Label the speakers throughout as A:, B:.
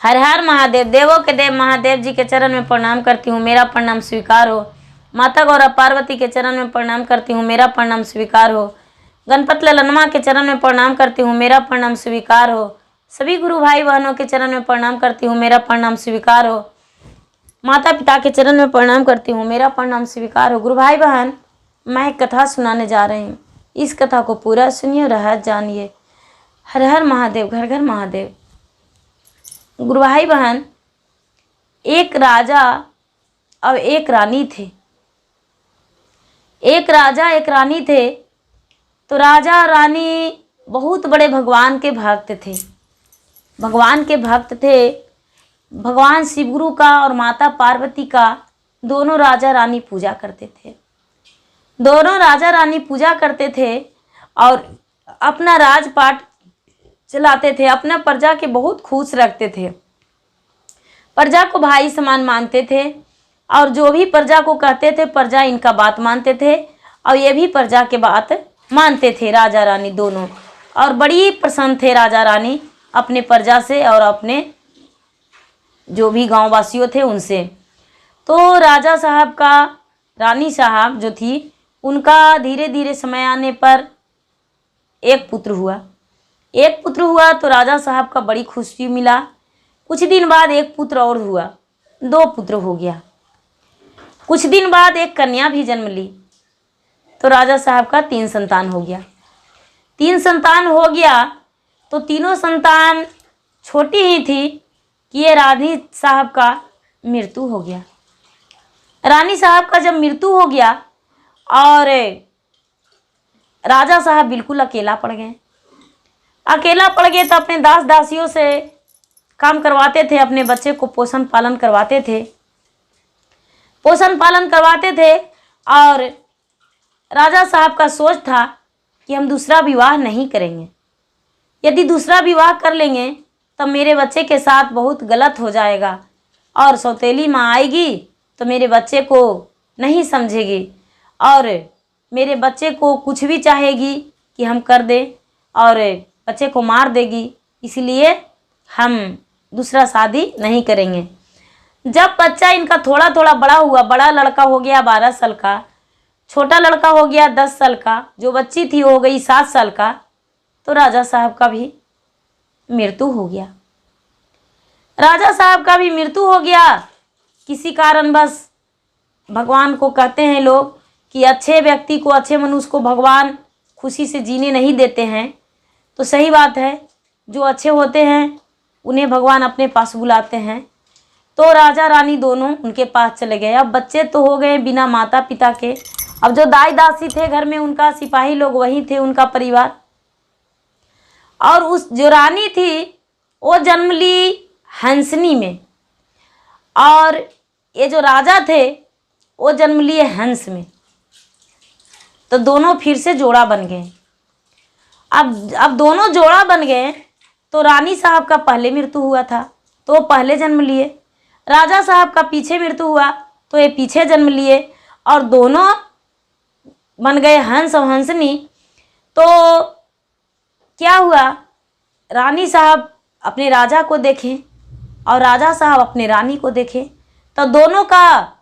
A: हर हर महादेव। देवों के देव महादेव जी के चरण में प्रणाम करती हूँ, मेरा प्रणाम स्वीकार हो। माता गौरा पार्वती के चरण में प्रणाम करती हूँ, मेरा प्रणाम स्वीकार हो। गणपत ललनमा के चरण में प्रणाम करती हूँ, मेरा प्रणाम स्वीकार हो। सभी गुरु भाई बहनों के चरण में प्रणाम करती हूँ, मेरा प्रणाम स्वीकार हो। माता पिता के चरण में प्रणाम करती हूँ, मेरा प्रणाम स्वीकार हो। गुरु भाई बहन, मैं एक कथा सुनाने जा रही हूँ, इस कथा को पूरा सुनिए और रहस्य जानिए। हर हर महादेव, घर घर महादेव। गुरु भाई बहन, एक राजा और एक रानी थे। एक राजा एक रानी थे। तो राजा और रानी बहुत बड़े भगवान के भक्त थे। भगवान के भक्त थे। भगवान शिव गुरु का और माता पार्वती का दोनों राजा रानी पूजा करते थे। दोनों राजा रानी पूजा करते थे और अपना राजपाट चलाते थे। अपना प्रजा के बहुत खुश रखते थे। प्रजा को भाई समान मानते थे और जो भी प्रजा को कहते थे प्रजा इनका बात मानते थे और ये भी प्रजा के बात मानते थे, राजा रानी दोनों। और बड़ी प्रसन्न थे राजा रानी अपने प्रजा से और अपने जो भी गांव वासियों थे उनसे। तो राजा साहब का, रानी साहब जो थी, उनका धीरे धीरे समय आने पर एक पुत्र हुआ। एक पुत्र हुआ तो राजा साहब का बड़ी खुशी मिला। कुछ दिन बाद एक पुत्र और हुआ, 2 पुत्र हो गया। कुछ दिन बाद एक कन्या भी जन्म ली तो राजा साहब का 3 संतान हो गया। 3 संतान हो गया तो तीनों संतान छोटी ही थी कि ये रानी साहब का मृत्यु हो गया। रानी साहब का जब मृत्यु हो गया और राजा साहब बिल्कुल अकेला पड़ गए। अकेला पड़ गए तो अपने दास दासियों से काम करवाते थे, अपने बच्चे को पोषण पालन करवाते थे। पोषण पालन करवाते थे और राजा साहब का सोच था कि हम दूसरा विवाह नहीं करेंगे। यदि दूसरा विवाह कर लेंगे तब मेरे बच्चे के साथ बहुत गलत हो जाएगा और सौतेली माँ आएगी तो मेरे बच्चे को नहीं समझेगी और मेरे बच्चे को कुछ भी चाहेगी कि हम कर दें और बच्चे को मार देगी। इसलिए हम दूसरा शादी नहीं करेंगे। जब बच्चा इनका थोड़ा थोड़ा बड़ा हुआ, बड़ा लड़का हो गया 12 साल का, छोटा लड़का हो गया 10 साल का, जो बच्ची थी वो हो गई 7 साल का, तो राजा साहब का भी मृत्यु हो गया। राजा साहब का भी मृत्यु हो गया किसी कारणवश। भगवान को कहते हैं लोग कि अच्छे व्यक्ति को, अच्छे मनुष्य को भगवान खुशी से जीने नहीं देते हैं। तो सही बात है, जो अच्छे होते हैं उन्हें भगवान अपने पास बुलाते हैं। तो राजा रानी दोनों उनके पास चले गए। अब बच्चे तो हो गए बिना माता पिता के। अब जो दाई दासी थे घर में, उनका सिपाही लोग वही थे, उनका परिवार। और उस जो रानी थी वो जन्म ली हंसनी में और ये जो राजा थे वो जन्म लिए हंस में। तो दोनों फिर से जोड़ा बन गए। अब दोनों जोड़ा बन गए तो रानी साहब का पहले मृत्यु हुआ था तो वो पहले जन्म लिए। राजा साहब का पीछे मृत्यु हुआ तो ये पीछे जन्म लिए और दोनों बन गए हंस और हंसनी। तो क्या हुआ, रानी साहब अपने राजा को देखें और राजा साहब अपने रानी को देखें तो दोनों का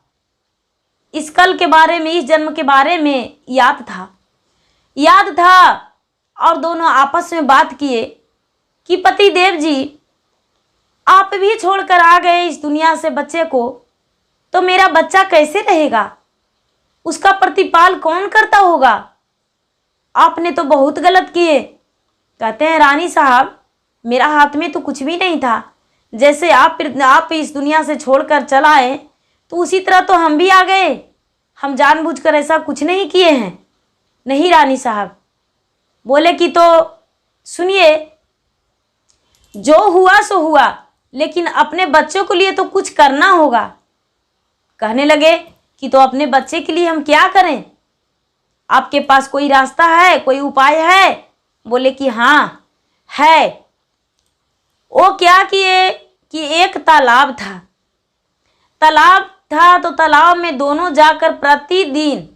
A: इस कल के बारे में, इस जन्म के बारे में याद था और दोनों आपस में बात किए कि पति देव जी, आप भी छोड़कर आ गए इस दुनिया से बच्चे को, तो मेरा बच्चा कैसे रहेगा? उसका प्रतिपाल कौन करता होगा? आपने तो बहुत गलत किए। कहते हैं रानी साहब, मेरा हाथ में तो कुछ भी नहीं था। जैसे आप इस दुनिया से छोड़कर चला आए तो उसी तरह तो हम भी आ गए। हम जानबूझकर ऐसा कुछ नहीं किए हैं। नहीं रानी साहब। बोले कि तो सुनिए, जो हुआ सो हुआ, लेकिन अपने बच्चों के लिए तो कुछ करना होगा। कहने लगे कि तो अपने बच्चे के लिए हम क्या करें? आपके पास कोई रास्ता है, कोई उपाय है? बोले कि हाँ है। वो क्या किए कि एक तालाब था। तो तालाब में दोनों जाकर प्रतिदिन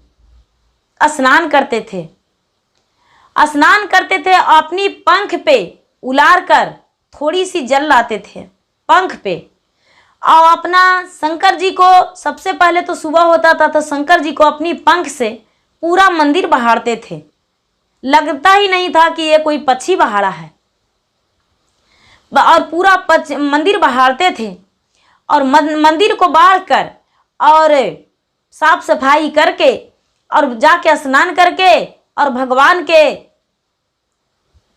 A: स्नान करते थे। अपनी पंख पे उलार कर थोड़ी सी जल लाते थे। पंख पे। और अपना शंकर जी को सबसे पहले तो सुबह होता था तो शंकर जी को अपनी पंख से पूरा मंदिर बहारते थे। लगता ही नहीं था कि ये कोई पक्षी बहारा है, और पूरा मंदिर बहारते थे। और मंदिर को बाढ़ कर और साफ सफाई करके और जाके स्नान करके और भगवान के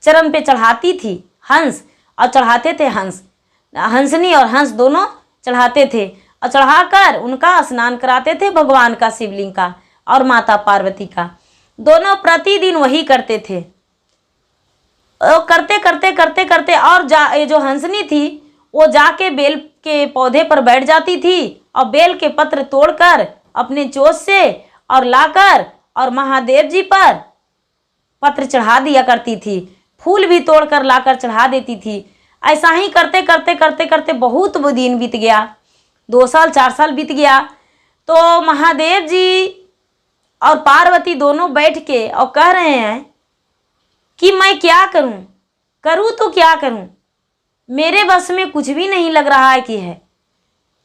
A: चरण पे चढ़ाती थी हंस, और चढ़ाते थे हंसनी और हंस दोनों चढ़ाते थे, और चढ़ाकर उनका स्नान कराते थे भगवान का, शिवलिंग का और माता पार्वती का। दोनों प्रतिदिन वही करते थे। करते करते करते करते और ये जो हंसनी थी वो जाके बेल के पौधे पर बैठ जाती थी और बेल के पत्र तोड़कर अपने चोंच से और लाकर और महादेव जी पर पत्र चढ़ा दिया करती थी। फूल भी तोड़कर लाकर चढ़ा देती थी। ऐसा ही करते करते करते करते बहुत वो दिन बीत गया, 2 साल 4 साल बीत गया। तो महादेव जी और पार्वती दोनों बैठ के और कह रहे हैं कि मैं क्या करूं तो क्या करूं, मेरे बस में कुछ भी नहीं लग रहा है कि है।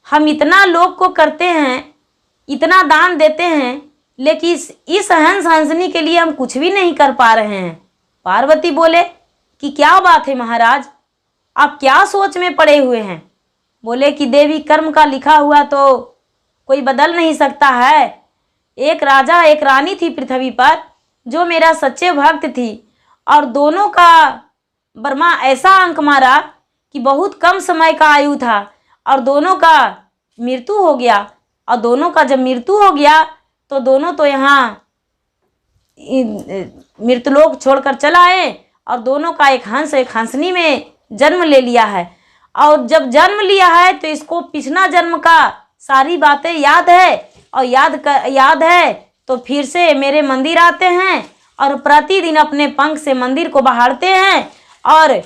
A: हम इतना लोग को करते हैं, इतना दान देते हैं, लेकिन इस हंसनी के लिए हम कुछ भी नहीं कर पा रहे हैं। पार्वती बोले कि क्या बात है महाराज, आप क्या सोच में पड़े हुए हैं। बोले कि देवी, कर्म का लिखा हुआ तो कोई बदल नहीं सकता है। एक राजा एक रानी थी पृथ्वी पर जो मेरा सच्चे भक्त थी, और दोनों का ब्रह्मा ऐसा अंक मारा कि बहुत कम समय का आयु था और दोनों का मृत्यु हो गया। और दोनों का जब मृत्यु हो गया तो दोनों तो यहाँ मृतलोक छोड़कर चला आए, और दोनों का एक हंस एक हंसनी में जन्म ले लिया है। और जब जन्म लिया है तो इसको पिछला जन्म का सारी बातें याद है, और याद है तो फिर से मेरे मंदिर आते हैं और प्रतिदिन अपने पंख से मंदिर को बहारते हैं, और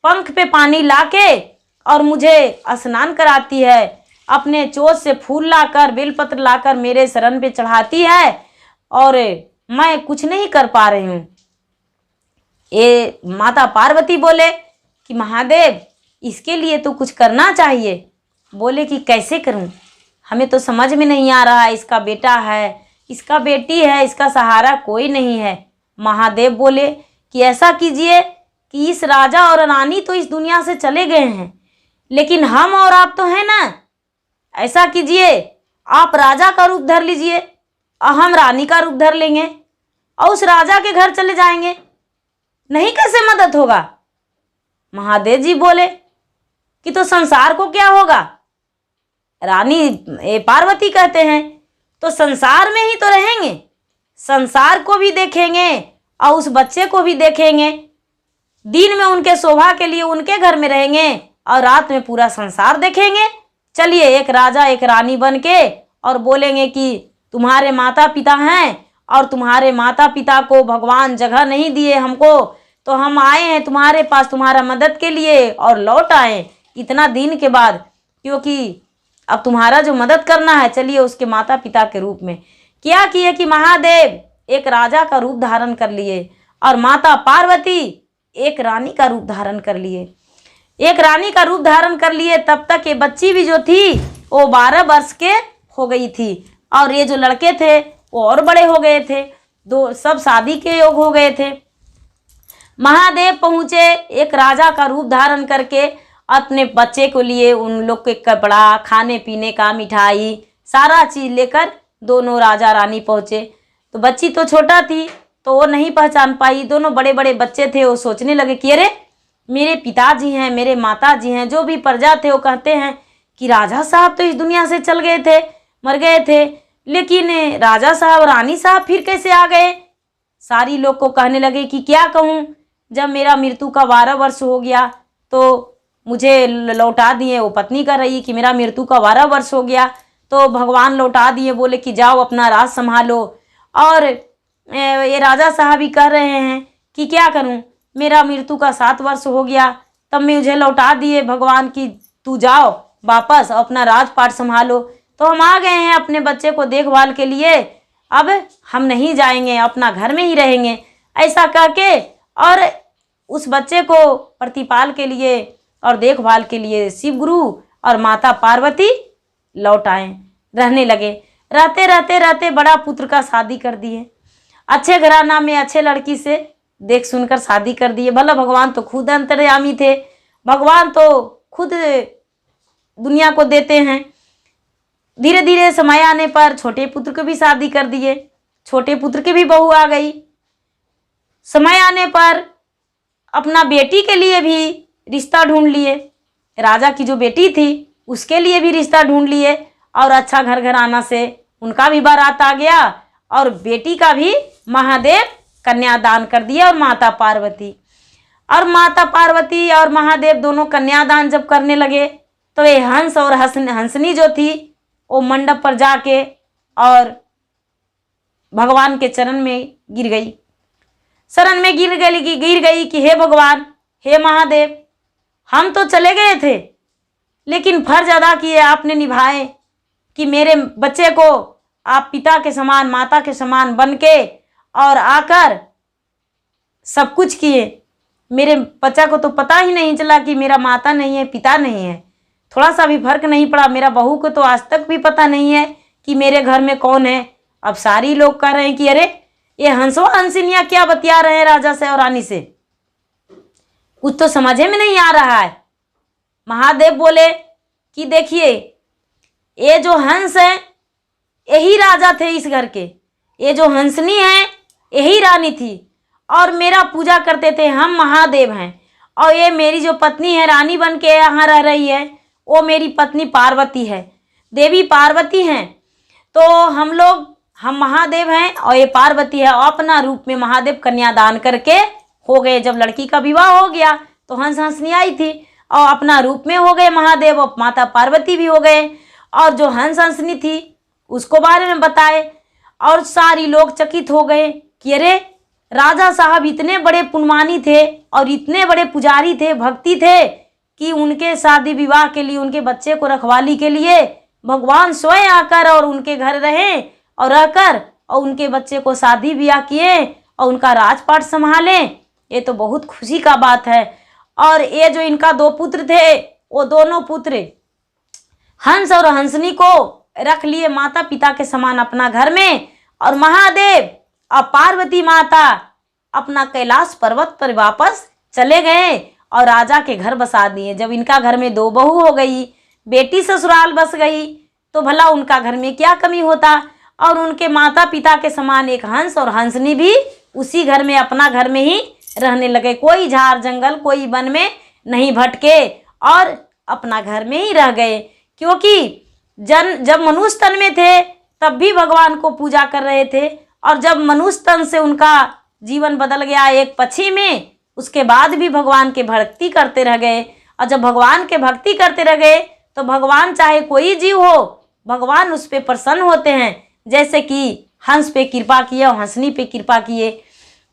A: पंख पे पानी लाके और मुझे स्नान कराती है। अपने चोंच से फूल लाकर बेलपत्र लाकर मेरे शरण पे चढ़ाती है, और मैं कुछ नहीं कर पा रही हूँ। ये माता पार्वती बोले कि महादेव, इसके लिए तो कुछ करना चाहिए। बोले कि कैसे करूं, हमें तो समझ में नहीं आ रहा है। इसका बेटा है, इसका बेटी है, इसका सहारा कोई नहीं है। महादेव बोले कि ऐसा कीजिए कि इस राजा और रानी तो इस दुनिया से चले गए हैं, लेकिन हम और आप तो हैं ना। ऐसा कीजिए, आप राजा का रूप धर लीजिए और हम रानी का रूप धर लेंगे और उस राजा के घर चले जाएंगे। नहीं, कैसे मदद होगा। महादेव जी बोले कि तो संसार को क्या होगा। रानी पार्वती कहते हैं तो संसार में ही तो रहेंगे, संसार को भी देखेंगे और उस बच्चे को भी देखेंगे। दिन में उनके शोभा के लिए उनके घर में रहेंगे और रात में पूरा संसार देखेंगे। चलिए, एक राजा एक रानी बन के और बोलेंगे कि तुम्हारे माता पिता हैं और तुम्हारे माता पिता को भगवान जगह नहीं दिए हमको, तो हम आए हैं तुम्हारे पास तुम्हारा मदद के लिए और लौट आए इतना दिन के बाद, क्योंकि अब तुम्हारा जो मदद करना है, चलिए उसके माता पिता के रूप में। क्या किए कि महादेव एक राजा का रूप धारण कर लिए और माता पार्वती एक रानी का रूप धारण कर लिए। एक रानी का रूप धारण कर लिए। तब तक ये बच्ची भी जो थी वो 12 वर्ष के हो गई थी, और ये जो लड़के थे वो और बड़े हो गए थे, सब शादी के योग हो गए थे। महादेव पहुँचे एक राजा का रूप धारण करके, अपने बच्चे को लिए उन लोग के कपड़ा, खाने पीने का, मिठाई, सारा चीज़ लेकर दोनों राजा रानी पहुँचे। तो बच्ची तो छोटा थी तो वो नहीं पहचान पाई। दोनों बड़े बड़े बच्चे थे। वो सोचने लगे कि अरे मेरे पिताजी हैं, मेरे माताजी हैं, जो भी प्रजा थे वो कहते हैं कि राजा साहब तो इस दुनिया से चल गए थे, मर गए थे, लेकिन राजा साहब रानी साहब फिर कैसे आ गए। सारी लोग को कहने लगे कि क्या कहूँ, जब मेरा मृत्यु का 12 वर्ष हो गया तो मुझे लौटा दिए। वो पत्नी कह रही कि मेरा मृत्यु का 12 वर्ष हो गया तो भगवान लौटा दिए, बोले कि जाओ अपना राज संभालो। और ये राजा साहब भी कह रहे हैं कि क्या करूं, मेरा मृत्यु का 7 वर्ष हो गया तब मुझे लौटा दिए भगवान की, तू जाओ वापस अपना राजपाट संभालो। तो हम आ गए हैं अपने बच्चे को देखभाल के लिए, अब हम नहीं जाएंगे, अपना घर में ही रहेंगे। ऐसा कह के और उस बच्चे को प्रतिपाल के लिए और देखभाल के लिए शिव गुरु और माता पार्वती लौट आए, रहने लगे। रहते रहते रहते बड़ा पुत्र का शादी कर दिए, अच्छे घराना में अच्छे लड़की से देख सुनकर शादी कर दिए। भला भगवान तो खुद अंतर्यामी थे, भगवान तो खुद दुनिया को देते हैं। धीरे धीरे समय आने पर छोटे पुत्र को भी शादी कर दिए, छोटे पुत्र की भी बहू आ गई। समय आने पर अपना बेटी के लिए भी रिश्ता ढूंढ लिए, राजा की जो बेटी थी उसके लिए भी रिश्ता ढूंढ लिए, और अच्छा घर घराना से उनका भी बारात आ गया, और बेटी का भी महादेव कन्यादान कर दिया। और माता पार्वती और महादेव दोनों कन्यादान जब करने लगे तो ये हंस और हंसनी जो थी वो मंडप पर जाके और भगवान के चरण में गिर गई, शरण में गिर गई कि हे भगवान, हे महादेव, हम तो चले गए थे लेकिन फर्ज अदा किए आपने, निभाए कि मेरे बच्चे को आप पिता के समान माता के समान बन के और आकर सब कुछ किए। मेरे बच्चा को तो पता ही नहीं चला कि मेरा माता नहीं है पिता नहीं है, थोड़ा सा भी फर्क नहीं पड़ा। मेरा बहू को तो आज तक भी पता नहीं है कि मेरे घर में कौन है। अब सारी लोग कह रहे हैं कि अरे ये हंसवा हंसिनिया क्या बतिया रहे हैं राजा से और रानी से, कुछ तो समझ में नहीं आ रहा है। महादेव बोले कि देखिए ये जो हंस है यही राजा थे इस घर के, ये जो हंसनी है यही रानी थी, और मेरा पूजा करते थे, हम महादेव हैं। और ये मेरी जो पत्नी है रानी बन के यहाँ रह रही है वो मेरी पत्नी पार्वती है, देवी पार्वती हैं। तो हम महादेव हैं और ये पार्वती है। और अपना रूप में महादेव कन्यादान करके हो गए। जब लड़की का विवाह हो गया तो हंस हंसनी आई थी और अपना रूप में हो गए महादेव, और माता पार्वती भी हो गए। और जो हंस हंसनी थी उसको बारे में बताए, और सारी लोग चकित हो गए कि अरे राजा साहब इतने बड़े पुण्यवानी थे और इतने बड़े पुजारी थे, भक्ति थे, कि उनके शादी विवाह के लिए, उनके बच्चे को रखवाली के लिए भगवान स्वयं आकर और उनके घर रहे और रहकर और उनके बच्चे को शादी ब्याह किए और उनका राजपाट संभाले। ये तो बहुत खुशी का बात है। और ये जो इनका 2 पुत्र थे वो दोनों पुत्र हंस और हंसनी को रख लिए माता पिता के समान अपना घर में, और महादेव और पार्वती माता अपना कैलाश पर्वत पर वापस चले गए और राजा के घर बसा दिए। जब इनका घर में 2 बहू हो गई, बेटी ससुराल बस गई, तो भला उनका घर में क्या कमी होता। और उनके माता पिता के समान एक हंस और हंसनी भी उसी घर में अपना घर में ही रहने लगे। कोई झाड़ जंगल कोई वन में नहीं भटके और अपना घर में ही रह गए, क्योंकि जब मनुष्य तन में थे तब भी भगवान को पूजा कर रहे थे, और जब मनुष्य तन से उनका जीवन बदल गया एक पक्षी में, उसके बाद भी भगवान के भक्ति करते रह गए। और जब भगवान के भक्ति करते रह गए तो भगवान चाहे कोई जीव हो, भगवान उस पर प्रसन्न होते हैं। जैसे कि हंस पे कृपा किए और हंसनी पे कृपा किए।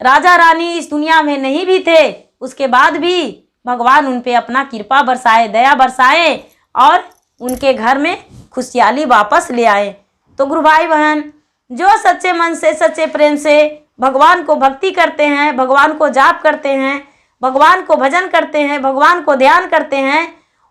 A: राजा रानी इस दुनिया में नहीं भी थे, उसके बाद भी भगवान उन पे अपना कृपा बरसाए, दया बरसाए और उनके घर में खुशहाली वापस ले आए। तो गुरु भाई बहन, जो सच्चे मन से सच्चे प्रेम से भगवान को भक्ति करते हैं, भगवान को जाप करते हैं, भगवान को भजन करते हैं, भगवान को ध्यान करते हैं,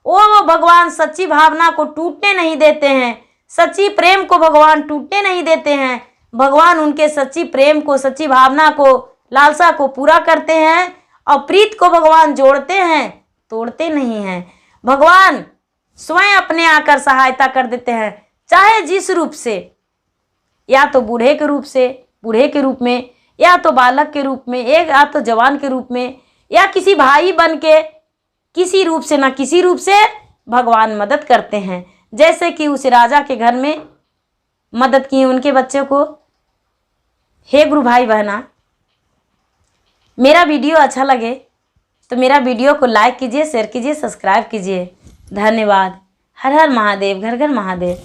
A: वो भगवान सच्ची भावना को टूटने नहीं देते हैं, सच्ची प्रेम को भगवान टूटने नहीं देते हैं। भगवान उनके सच्ची प्रेम को, सच्ची भावना को, लालसा को पूरा करते हैं, और प्रीत को भगवान जोड़ते हैं, तोड़ते नहीं हैं। भगवान स्वयं अपने आकर सहायता कर देते हैं, चाहे जिस रूप से, या तो बूढ़े के रूप से, बूढ़े के रूप में, या तो बालक के रूप में, या तो जवान के रूप में, या किसी भाई बन के किसी रूप से ना किसी रूप से भगवान मदद करते हैं। जैसे कि उस राजा के घर में मदद की उनके बच्चे को। हे गुरु भाई बहना, मेरा वीडियो अच्छा लगे तो मेरा वीडियो को लाइक कीजिए, शेयर कीजिए, सब्सक्राइब कीजिए। धन्यवाद। हर हर महादेव, घर घर महादेव।